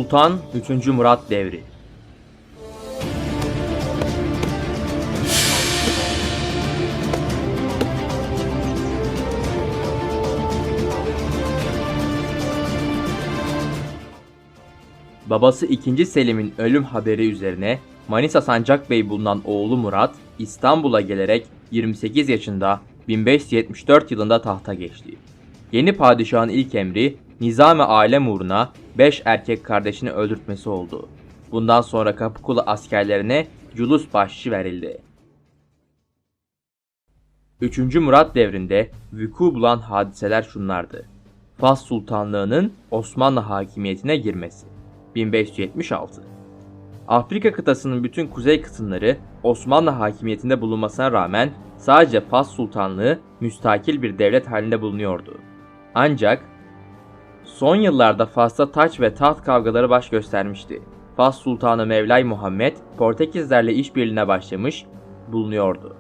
Sultan 3. Murat Devri. Babası 2. Selim'in ölüm haberi üzerine Manisa Sancakbey bulunan oğlu Murat, İstanbul'a gelerek 28 yaşında 1574 yılında tahta geçti. Yeni padişahın ilk emri, nizam-ı alem uğruna 5 erkek kardeşini öldürtmesi oldu. Bundan sonra Kapıkulu askerlerine culus bahşişi verildi. 3. Murat devrinde vuku bulan hadiseler şunlardı. Fas Sultanlığı'nın Osmanlı hakimiyetine girmesi. 1576. Afrika kıtasının bütün kuzey kısımları Osmanlı hakimiyetinde bulunmasına rağmen sadece Fas Sultanlığı müstakil bir devlet halinde bulunuyordu. Ancak son yıllarda Fas'ta taç ve taht kavgaları baş göstermişti. Fas Sultanı Mevlay Muhammed Portekizlerle işbirliğine başlamış bulunuyordu.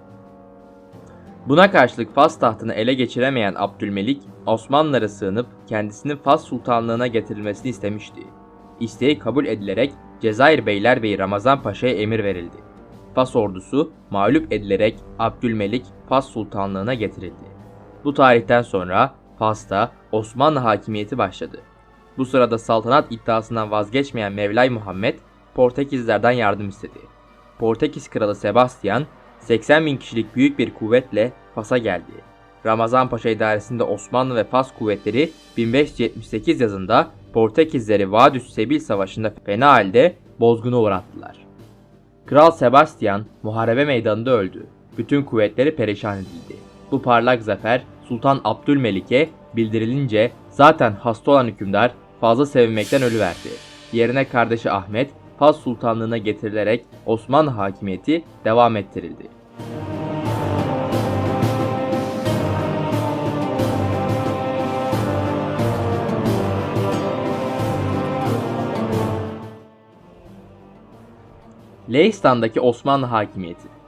Buna karşılık Fas tahtını ele geçiremeyen Abdülmelik, Osmanlılara sığınıp kendisinin Fas Sultanlığına getirilmesini istemişti. İsteği kabul edilerek Cezayir Beylerbeyi Ramazan Paşa'ya emir verildi. Fas ordusu mağlup edilerek Abdülmelik Fas Sultanlığına getirildi. Bu tarihten sonra Fas'ta Osmanlı hakimiyeti başladı. Bu sırada saltanat iddiasından vazgeçmeyen Mevlay Muhammed Portekizlerden yardım istedi. Portekiz kralı Sebastian 80.000 kişilik büyük bir kuvvetle Fas'a geldi. Ramazan Paşa idaresinde Osmanlı ve Fas kuvvetleri 1578 yazında Portekizleri Vadüs Sebil Savaşı'nda fena halde bozguna uğrattılar. Kral Sebastian muharebe meydanında öldü. Bütün kuvvetleri perişan edildi. Bu parlak zafer Sultan Abdülmelik'e bildirilince zaten hasta olan hükümdar fazla sevinmekten ölüverdi. Yerine kardeşi Ahmet Fas Sultanlığına getirilerek Osmanlı hakimiyeti devam ettirildi. Leistan'daki Osmanlı hakimiyeti.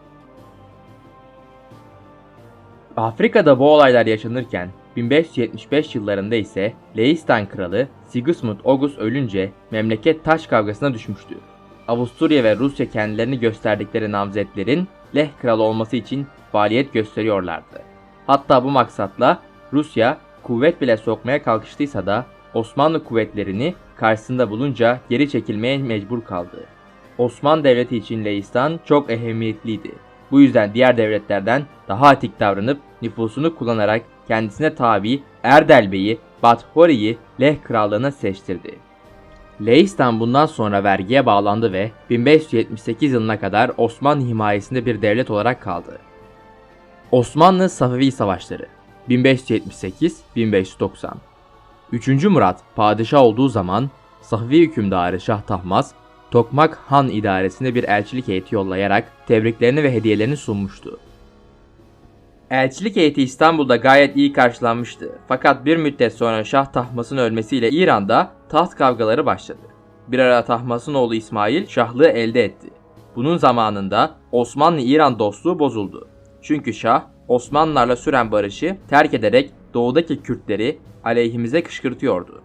Afrika'da bu olaylar yaşanırken 1575 yıllarında ise Leistan kralı Sigismund August ölünce memleket taş kavgasına düşmüştü. Avusturya ve Rusya kendilerini gösterdikleri namzetlerin Leh kralı olması için faaliyet gösteriyorlardı. Hatta bu maksatla Rusya kuvvet bile sokmaya kalkıştıysa da Osmanlı kuvvetlerini karşısında bulunca geri çekilmeye mecbur kaldı. Osmanlı Devleti için Leistan çok ehemmiyetliydi. Bu yüzden diğer devletlerden daha atik davranıp nüfusunu kullanarak kendisine tabi Erdel Bey'i Bathori'yi Leh krallığına seçtirdi. Leistan bundan sonra vergiye bağlandı ve 1578 yılına kadar Osmanlı himayesinde bir devlet olarak kaldı. Osmanlı-Safevi Savaşları 1578-1590. 3. Murat padişah olduğu zaman Safevi hükümdarı Şah Tahmas, Tokmak Han idaresine bir elçilik heyeti yollayarak tebriklerini ve hediyelerini sunmuştu. Elçilik heyeti İstanbul'da gayet iyi karşılanmıştı. Fakat bir müddet sonra Şah Tahmas'ın ölmesiyle İran'da taht kavgaları başladı. Bir ara Tahmas'ın oğlu İsmail şahlığı elde etti. Bunun zamanında Osmanlı-İran dostluğu bozuldu. Çünkü Şah Osmanlılarla süren barışı terk ederek doğudaki Kürtleri aleyhimize kışkırtıyordu.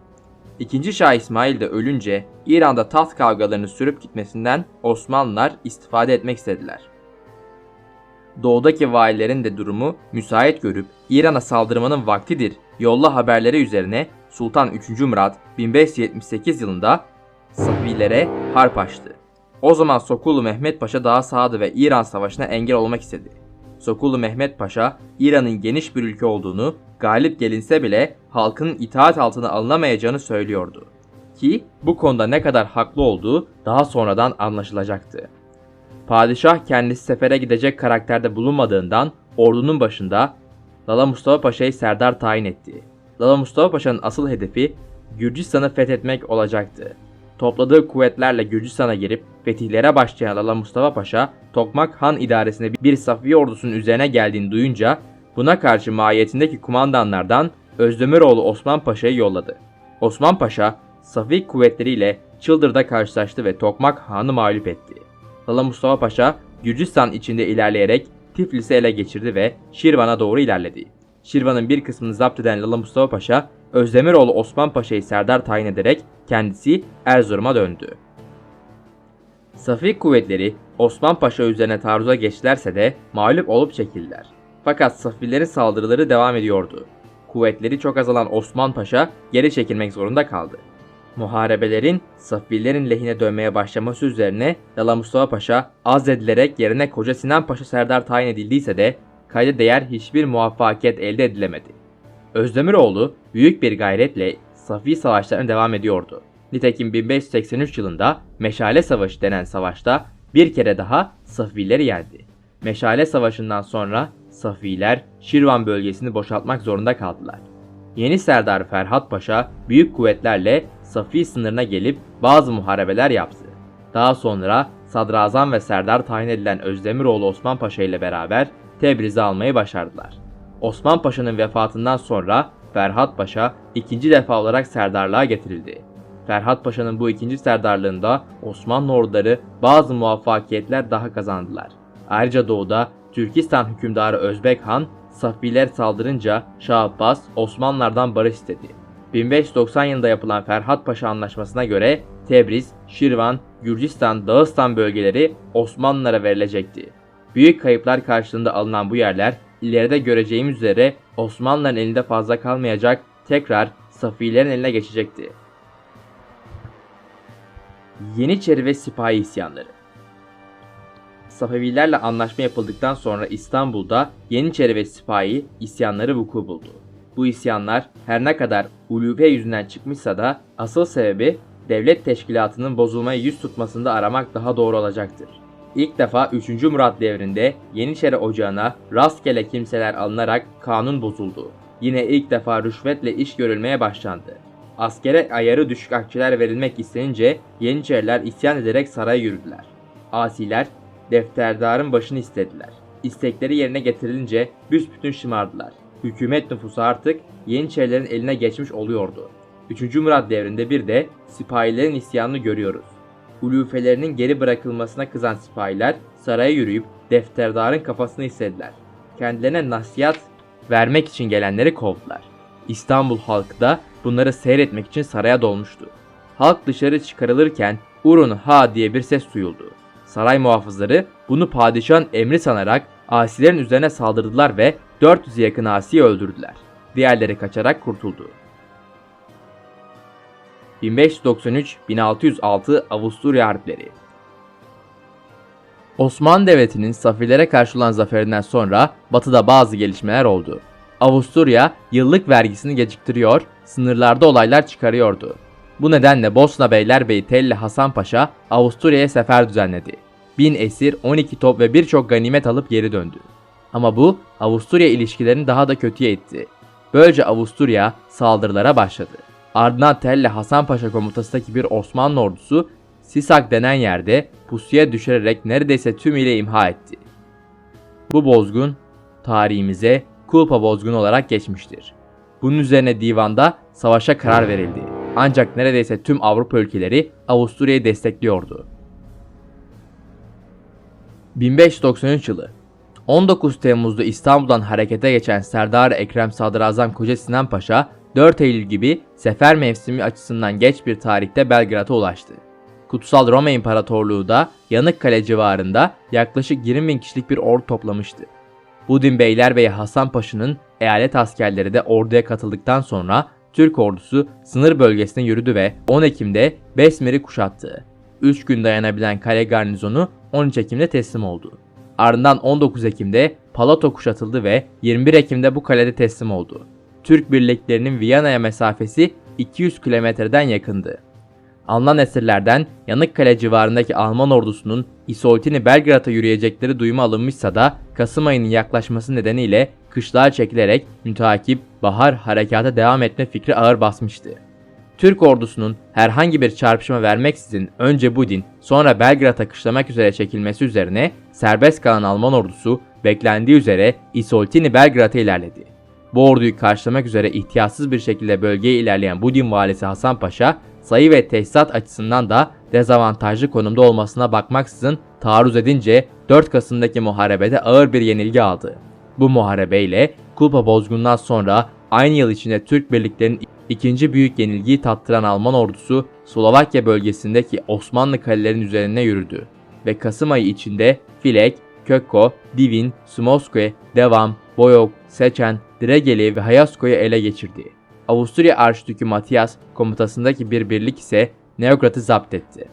İkinci Şah İsmail de ölünce İran'da taht kavgalarını sürüp gitmesinden Osmanlılar istifade etmek istediler. Doğudaki valilerin de durumu müsait görüp İran'a saldırmanın vaktidir yolla haberleri üzerine Sultan 3. Murat 1578 yılında Safvilere harp açtı. O zaman Sokulu Mehmet Paşa daha sağdı ve İran savaşına engel olmak istedi. Sokulu Mehmet Paşa İran'ın geniş bir ülke olduğunu, galip gelinse bile halkın itaat altına alınamayacağını söylüyordu. Ki bu konuda ne kadar haklı olduğu daha sonradan anlaşılacaktı. Padişah kendisi sefere gidecek karakterde bulunmadığından ordunun başında Lala Mustafa Paşa'yı serdar tayin etti. Lala Mustafa Paşa'nın asıl hedefi Gürcistan'ı fethetmek olacaktı. Topladığı kuvvetlerle Gürcistan'a girip fetihlere başlayan Lala Mustafa Paşa, Tokmak Han idaresinde bir Safvi ordusunun üzerine geldiğini duyunca buna karşı mahiyetindeki kumandanlardan Özdemiroğlu Osman Paşa'yı yolladı. Osman Paşa, Safvi kuvvetleriyle Çıldır'da karşılaştı ve Tokmak Han'ı mağlup etti. Lala Mustafa Paşa, Gürcistan içinde ilerleyerek Tiflis'i ele geçirdi ve Şirvan'a doğru ilerledi. Şirvan'ın bir kısmını zapt eden Lala Mustafa Paşa, Özdemiroğlu Osman Paşa'yı serdar tayin ederek kendisi Erzurum'a döndü. Safi kuvvetleri Osman Paşa üzerine taarruza geçtilerse de mağlup olup çekildiler. Fakat Safilerin saldırıları devam ediyordu. Kuvvetleri çok azalan Osman Paşa geri çekilmek zorunda kaldı. Muharebelerin Safilerin lehine dönmeye başlaması üzerine Lala Mustafa Paşa azledilerek yerine Koca Sinan Paşa Serdar tayin edildiyse de kayda değer hiçbir muvaffakiyet elde edilemedi. Özdemiroğlu büyük bir gayretle Safi savaşlarına devam ediyordu. Nitekim 1583 yılında Meşale Savaşı denen savaşta bir kere daha Safileri yendi. Meşale Savaşı'ndan sonra Safiler Şirvan bölgesini boşaltmak zorunda kaldılar. Yeni Serdar Ferhat Paşa büyük kuvvetlerle Safi sınırına gelip bazı muharebeler yaptı. Daha sonra Sadrazam ve Serdar tayin edilen Özdemiroğlu Osman Paşa ile beraber Tebriz'i almayı başardılar. Osman Paşa'nın vefatından sonra Ferhat Paşa ikinci defa olarak serdarlığa getirildi. Ferhat Paşa'nın bu ikinci serdarlığında Osmanlı orduları bazı muvaffakiyetler daha kazandılar. Ayrıca doğuda Türkistan hükümdarı Özbek Han, Safiler saldırınca Şah Abbas Osmanlılardan barış istedi. 1590 yılında yapılan Ferhat Paşa Anlaşması'na göre Tebriz, Şirvan, Gürcistan, Dağıstan bölgeleri Osmanlılara verilecekti. Büyük kayıplar karşılığında alınan bu yerler ileride göreceğimiz üzere Osmanlıların elinde fazla kalmayacak, tekrar Safilerin eline geçecekti. Yeniçeri ve Sipahi isyanları. Safevilerle anlaşma yapıldıktan sonra İstanbul'da Yeniçeri ve Sipahi isyanları vuku buldu. Bu isyanlar her ne kadar ulufe yüzünden çıkmışsa da asıl sebebi devlet teşkilatının bozulmaya yüz tutmasında aramak daha doğru olacaktır. İlk defa 3. Murat devrinde Yeniçeri Ocağı'na rastgele kimseler alınarak kanun bozuldu. Yine ilk defa rüşvetle iş görülmeye başlandı. Askere ayarı düşük akçeler verilmek istenince Yeniçeriler isyan ederek saraya yürüdüler. Asiler defterdarın başını istediler. İstekleri yerine getirilince büsbütün şımardılar. Hükümet nüfusu artık Yeniçerilerin eline geçmiş oluyordu. 3. Murat devrinde bir de sipahilerin isyanını görüyoruz. Ulufelerinin geri bırakılmasına kızan sipahiler saraya yürüyüp defterdarın kafasını istediler. Kendilerine nasihat vermek için gelenleri kovdular. İstanbul halkı da bunları seyretmek için saraya dolmuştu. Halk dışarı çıkarılırken "Urun ha" diye bir ses duyuldu. Saray muhafızları bunu padişahın emri sanarak asilerin üzerine saldırdılar ve 400'e yakın asiyi öldürdüler. Diğerleri kaçarak kurtuldu. 1593-1606 Avusturya Harpleri. Osmanlı Devleti'nin Safilere karşı olan zaferinden sonra batıda bazı gelişmeler oldu. Avusturya yıllık vergisini geciktiriyor, sınırlarda olaylar çıkarıyordu. Bu nedenle Bosna Beylerbeyi Telli Hasan Paşa Avusturya'ya sefer düzenledi. 1000 esir, 12 top ve birçok ganimet alıp geri döndü. Ama bu Avusturya ilişkilerini daha da kötüye itti. Böylece Avusturya saldırılara başladı. Ardından Telli Hasan Paşa komutasındaki bir Osmanlı ordusu Sisak denen yerde pusuya düşürerek neredeyse tümüyle imha etti. Bu bozgun tarihimize Kulpa bozgunu olarak geçmiştir. Bunun üzerine divanda savaşa karar verildi. Ancak neredeyse tüm Avrupa ülkeleri Avusturya'yı destekliyordu. 1593 yılı 19 Temmuz'da İstanbul'dan harekete geçen Serdar Ekrem Sadrazam Koca Sinan Paşa 4 Eylül gibi sefer mevsimi açısından geç bir tarihte Belgrad'a ulaştı. Kutsal Roma İmparatorluğu da Yanıkkale civarında yaklaşık 20.000 kişilik bir ordu toplamıştı. Budin Beylerbeyi Hasan Paşa'nın eyalet askerleri de orduya katıldıktan sonra Türk ordusu sınır bölgesine yürüdü ve 10 Ekim'de Besmir'i kuşattı. 3 gün dayanabilen kale garnizonu 13 Ekim'de teslim oldu. Ardından 19 Ekim'de Palato kuşatıldı ve 21 Ekim'de bu kalede teslim oldu. Türk birliklerinin Viyana'ya mesafesi 200 kilometreden yakındı. Alınan esirlerden Yanıkkale civarındaki Alman ordusunun İsoltini Belgrad'a yürüyecekleri duyumu alınmışsa da Kasım ayının yaklaşması nedeniyle kışlağa çekilerek müteakip bahar harekata devam etme fikri ağır basmıştı. Türk ordusunun herhangi bir çarpışma vermeksizin önce Budin sonra Belgrad'a kışlamak üzere çekilmesi üzerine serbest kalan Alman ordusu beklendiği üzere İsoltini Belgrad'a ilerledi. Bu orduyu karşılamak üzere ihtiyatsız bir şekilde bölgeye ilerleyen Budin valisi Hasan Paşa sayı ve teçhizat açısından da dezavantajlı konumda olmasına bakmaksızın taarruz edince 4 Kasım'daki muharebede ağır bir yenilgi aldı. Bu muharebeyle Kulpa bozgunundan sonra aynı yıl içinde Türk birliklerinin İkinci büyük yenilgiyi tattıran Alman ordusu Slovakya bölgesindeki Osmanlı kalelerin üzerine yürüdü ve Kasım ayı içinde Filek, Kökko, Divin, Sumoske, Devam, Boyog, Seçen, Dregeli ve Hayasko'yu ele geçirdi. Avusturya Arşidükü Matthias komutasındaki bir birlik ise Neograd'ı zapt etti.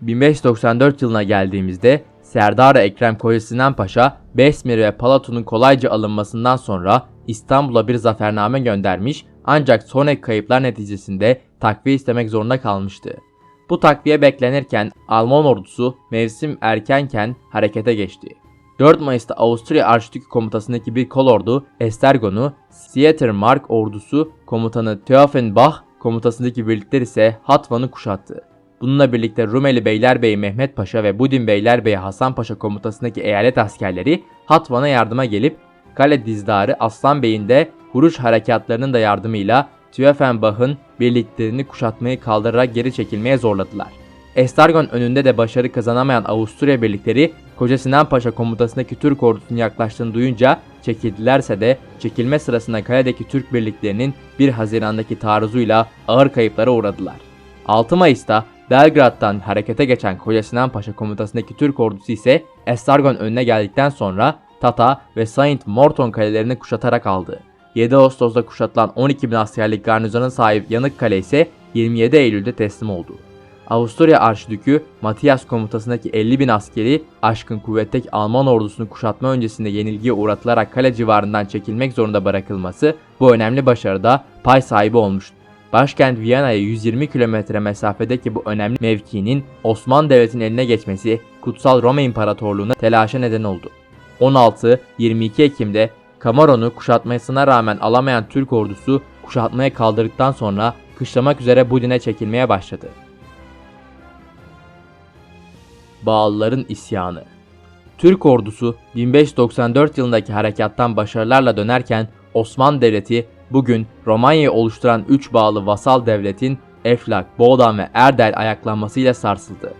1594 yılına geldiğimizde Serdar-ı Ekrem Koca Sinan Paşa, Besmir ve Palatun'un kolayca alınmasından sonra İstanbul'a bir zafername göndermiş ancak sonraki kayıplar neticesinde takviye istemek zorunda kalmıştı. Bu takviye beklenirken Alman ordusu mevsim erkenken harekete geçti. 4 Mayıs'ta Avusturya Arşidükü komutasındaki bir kolordu Esztergom'u, Sietermark ordusu komutanı Theophenbach komutasındaki birlikler ise Hatvan'ı kuşattı. Bununla birlikte Rumeli Beylerbeyi Mehmet Paşa ve Budin Beylerbeyi Hasan Paşa komutasındaki eyalet askerleri Hatvan'a yardıma gelip kale dizdarı Aslan Bey'in de Huruç harekatlarının da yardımıyla Theophenbach'ın birliklerini kuşatmayı kaldırarak geri çekilmeye zorladılar. Esztergom önünde de başarı kazanamayan Avusturya birlikleri Koca Sinan Paşa komutasındaki Türk ordusunun yaklaştığını duyunca çekildilerse de çekilme sırasında kaledeki Türk birliklerinin 1 Haziran'daki taarruzuyla ağır kayıplara uğradılar. 6 Mayıs'ta Belgrad'dan harekete geçen Koca Sinan Paşa komutasındaki Türk ordusu ise Esztergom önüne geldikten sonra Tata ve Saint Morton kalelerini kuşatarak aldı. 7 Ağustos'ta kuşatılan 12.000 askerlik garnizona sahip Yanıkkale ise 27 Eylül'de teslim oldu. Avusturya Arşidükü Matthias komutasındaki 50.000 askeri aşkın kuvvetteki Alman ordusunu kuşatma öncesinde yenilgiye uğratılarak kale civarından çekilmek zorunda bırakılması bu önemli başarıda pay sahibi olmuştu. Başkent Viyana'ya 120 kilometre mesafedeki bu önemli mevkinin Osmanlı Devleti'nin eline geçmesi Kutsal Roma İmparatorluğu'na telaşa neden oldu. 16-22 Ekim'de Kamaron'u kuşatmasına rağmen alamayan Türk ordusu kuşatmaya kaldırdıktan sonra kışlamak üzere Budin'e çekilmeye başladı. Bağlıların isyanı. Türk ordusu 1594 yılındaki harekattan başarılarla dönerken Osmanlı Devleti bugün Romanya'yı oluşturan 3 bağlı vasal devletin Eflak, Boğdan ve Erdel ayaklanmasıyla sarsıldı.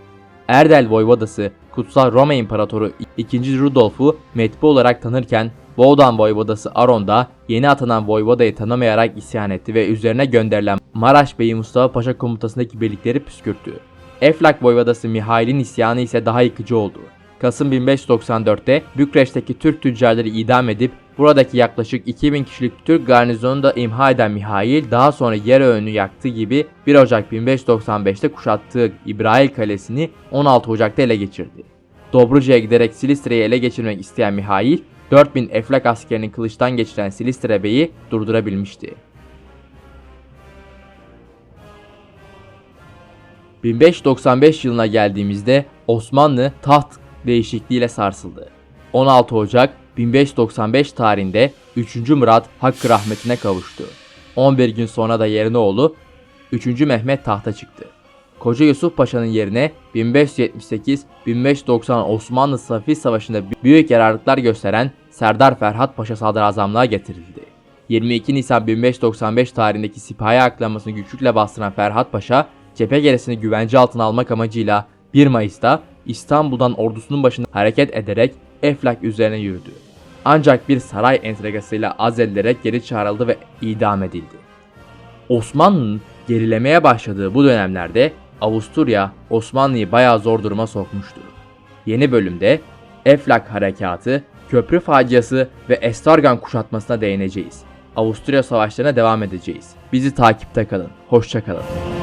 Erdel Voyvodası Kutsal Roma İmparatoru II. Rudolf'u metbu olarak tanırken Boğdan Voyvodası Aron da yeni atanan Voyvoda'yı tanımayarak isyan etti ve üzerine gönderilen Maraş Beyi Mustafa Paşa komutasındaki birlikleri püskürttü. Eflak Voyvodası Mihail'in isyanı ise daha yıkıcı oldu. Kasım 1594'te Bükreş'teki Türk tüccarları idam edip buradaki yaklaşık 2000 kişilik Türk garnizonunu da imha eden Mihail daha sonra Yereön'ü yaktığı gibi 1 Ocak 1595'te kuşattığı İbrahil Kalesi'ni 16 Ocak'ta ele geçirdi. Dobruca'ya giderek Silistre'yi ele geçirmek isteyen Mihail 4000 Eflak askerini kılıçtan geçiren Silistre Bey'i durdurabilmişti. 1595 yılına geldiğimizde Osmanlı taht değişikliğiyle sarsıldı. 16 Ocak 1595 tarihinde 3. Murat hakkı rahmetine kavuştu. 11 gün sonra da yerine oğlu 3. Mehmet tahta çıktı. Koca Yusuf Paşa'nın yerine 1578-1590 Osmanlı Safi Savaşı'nda büyük yararlıklar gösteren Serdar Ferhat Paşa sadrazamlığa getirildi. 22 Nisan 1595 tarihindeki sipahi ayaklanmasını güçlükle bastıran Ferhat Paşa, cephe gerisini güvence altına almak amacıyla 1 Mayıs'ta İstanbul'dan ordusunun başında hareket ederek Eflak üzerine yürüdü. Ancak bir saray entrigasıyla azledilerek geri çağrıldı ve idam edildi. Osmanlı'nın gerilemeye başladığı bu dönemlerde Avusturya Osmanlı'yı bayağı zor duruma sokmuştu. Yeni bölümde Eflak harekatı, köprü faciası ve Esztergom kuşatmasına değineceğiz. Avusturya savaşlarına devam edeceğiz. Bizi takipte kalın. Hoşça kalın.